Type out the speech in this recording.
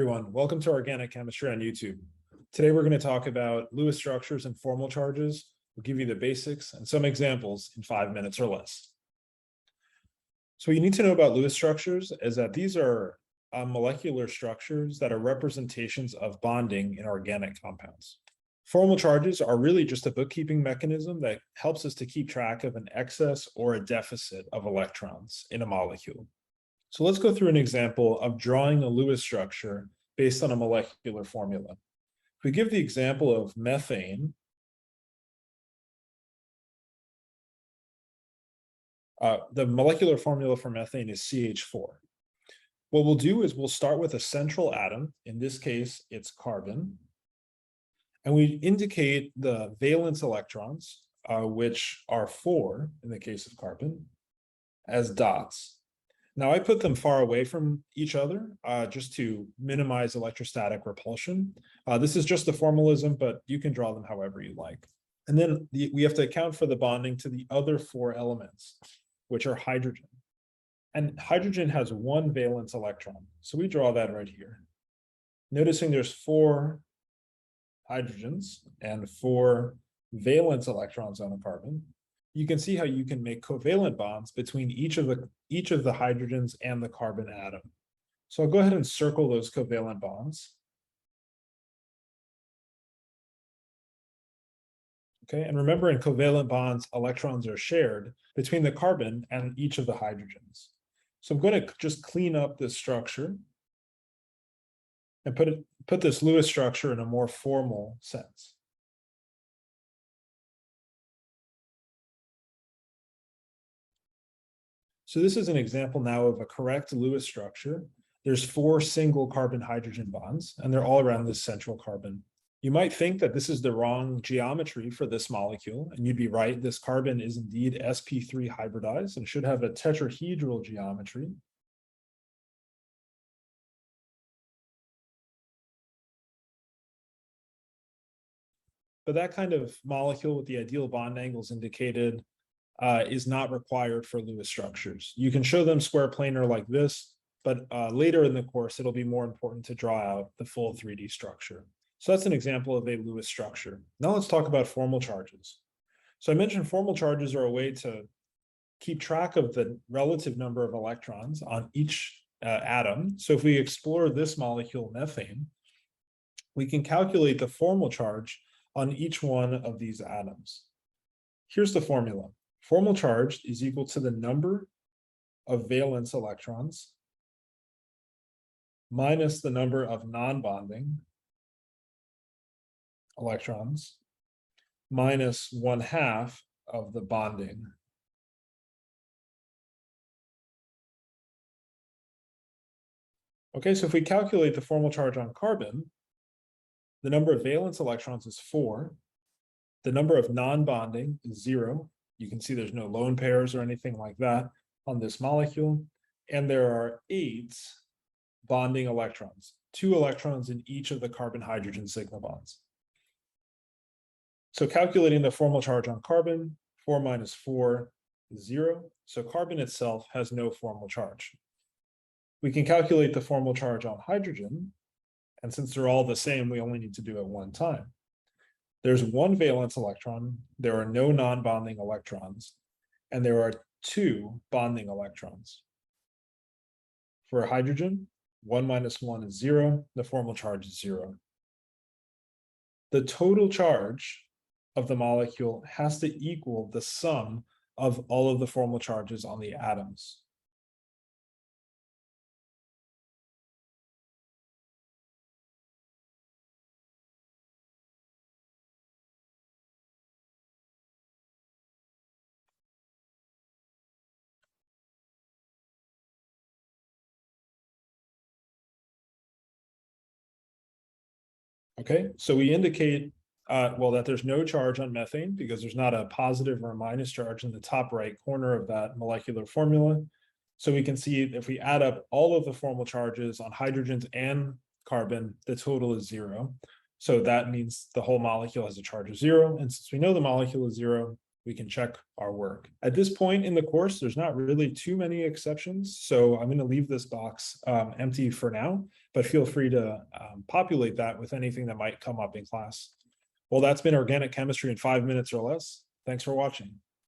Everyone, welcome to Organic Chemistry on YouTube. Today we're going to talk about Lewis structures and formal charges. We'll give you the basics and some examples in 5 minutes or less. So what you need to know about Lewis structures is that these are molecular structures that are representations of bonding in organic compounds. Formal charges are really just a bookkeeping mechanism that helps us to keep track of an excess or a deficit of electrons in a molecule. So let's go through an example of drawing a Lewis structure based on a molecular formula. If we give the example of methane, the molecular formula for methane is CH4. What we'll do is we'll start with a central atom. In this case, it's carbon. And we indicate the valence electrons, which are 4 in the case of carbon, as dots. Now I put them far away from each other just to minimize electrostatic repulsion. This is just the formalism, but you can draw them however you like. And then we have to account for the bonding to the other 4 elements, which are hydrogen. And hydrogen has 1 valence electron. So we draw that right here. Noticing there's 4 hydrogens and 4 valence electrons on a carbon, you can see how you can make covalent bonds between each of the hydrogens and the carbon atom. So I'll go ahead and circle those covalent bonds. Okay, and remember in covalent bonds, electrons are shared between the carbon and each of the hydrogens. So I'm going to just clean up this structure and put this Lewis structure in a more formal sense. So this is an example now of a correct Lewis structure. There's 4 single carbon hydrogen bonds, and they're all around this central carbon. You might think that this is the wrong geometry for this molecule, and you'd be right. This carbon is indeed sp3 hybridized and should have a tetrahedral geometry. But that kind of molecule with the ideal bond angles indicated is not required for Lewis structures. You can show them square planar like this, but later in the course, it'll be more important to draw out the full 3D structure. So that's an example of a Lewis structure. Now let's talk about formal charges. So I mentioned formal charges are a way to keep track of the relative number of electrons on each atom. So if we explore this molecule, methane, we can calculate the formal charge on each one of these atoms. Here's the formula. Formal charge is equal to the number of valence electrons minus the number of non-bonding electrons minus 1/2 of the bonding. Okay, so if we calculate the formal charge on carbon, the number of valence electrons is 4. The number of non-bonding is 0. You can see there's no lone pairs or anything like that on this molecule. And there are 8 bonding electrons, 2 electrons in each of the carbon-hydrogen sigma bonds. So calculating the formal charge on carbon, 4 minus 4 is 0. So carbon itself has no formal charge. We can calculate the formal charge on hydrogen. And since they're all the same, we only need to do it one time. There's 1 valence electron, there are no non-bonding electrons, and there are 2 bonding electrons. For hydrogen, 1 minus 1 is 0, the formal charge is 0. The total charge of the molecule has to equal the sum of all of the formal charges on the atoms. Okay, so we indicate, that there's no charge on methane because there's not a positive or a minus charge in the top right corner of that molecular formula. So we can see if we add up all of the formal charges on hydrogens and carbon, the total is 0. So that means the whole molecule has a charge of 0. And since we know the molecule is 0, we can check our work. At this point in the course, there's not really too many exceptions, so I'm going to leave this box empty for now, but feel free to populate that with anything that might come up in class. Well, that's been Organic Chemistry in 5 minutes or less. Thanks for watching.